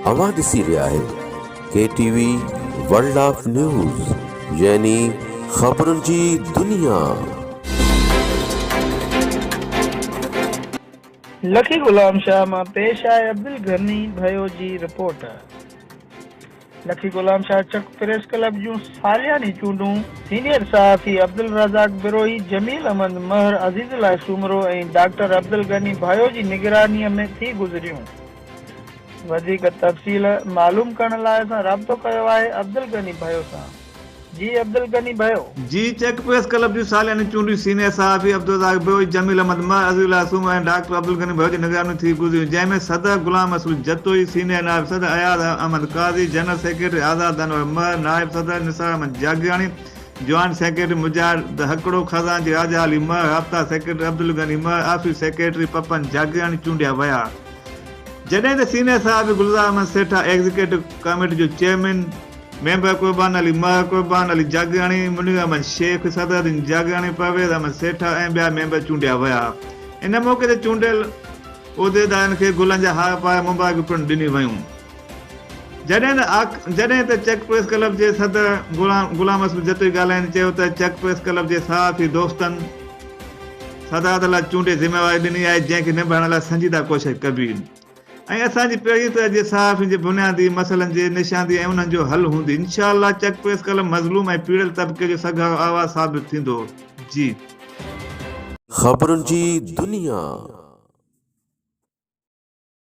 अवां ॾिसी रहिया आहियो KTV वर्ल्ड ऑफ न्यूज़ यानी ख़बरुनि जी दुनिया। लखी गुलाम शाह मां पेश आहे अब्दुल गनी भयो जी रिपोर्ट। लखी गुलाम शाह चक प्रेस क्लब जूं सालियानी चूंडूं सीनियर सहाफ़ी अब्दुल रज़ाक बिरोही, जमील अहमद महर, अज़ीज़ुल्लाह सूमरो ऐं डॉक्टर अब्दुल गनी भयो जी निगरानीअ में थी गुज़रियूं। वधीक तफ़सील मालूम करण लाइ असां राब्तो कयो आहे अब्दुल गनी भयो सां। जी अब्दुल गनी भयो। जी चेक प्रेस क्लब जूं सालियानी चूंडियूं सीनियर सहाफ़ी अब्दुल रज़ाक बिरोही, जमील अहमद महर, अज़ीज़ुल्लाह सूमरो ऐं डॉक्टर अब्दुल गनी भयो जी निगरानी थी गुज़रियूं, जंहिंमें सदर गुलाम मसूद जतोई, सीनियर नायब सदर अयाज अहमद काज़ी, जनरल सेक्रेटरी आज़ाद अनवर महर, नायब सदर निसार अहमद जागियानी, जॉइंट सेक्रेटरी मुजाहिद हकड़ो, खज़ानची राजा अली महर, राब्ता सेक्रेटरी अब्दुल गनी महर, ऑफिस सेक्रेटरी पपन जागियानी चूंडिया विया। जॾहिं त सीनियर सहाफ़ी गुलज़ार अहमद सेठा एग्जीक्यूटिव कमेटी जो चेयरमैन, मेंबर कुर्बान अली महर, कुर्बान अली जागियानी, मुनीर अहमद शेख, सदरुद्दीन जागियानी, परवेज़ अहमद सेठा ऐं ॿिया मेंबर चूंडिया विया। इन मौक़े ते चूंडियल उहिदेदारनि खे गुलनि जा हार पाए मुबारक पिणु ॾिनी वयूं। जॾहिं त चेक प्रेस क्लब जे सदर गुलाम मसूद जतोई ॻाल्हाईंदे चयो त चेक प्रेस क्लब जे सहाफ़ी दोस्तनि सदारत लाइ चूंडे ज़िम्मेवारी ॾिनी आहे, जंहिंखे निभाइण लाइ संजीदा कोशिश कबी ऐं असांजी पहिरीं तरह जे सहाफ़ी जे बुनियादी मसइलनि जे निशांदी ऐं उन्हनि जो हल हूंदी। इंशाअल्लाह चेक प्रेस क्लब मज़लूम ऐं पीड़ियल तबिके जो सघारो आवाज़ साबित थींदो। जी ख़बरुनि जी दुनिया।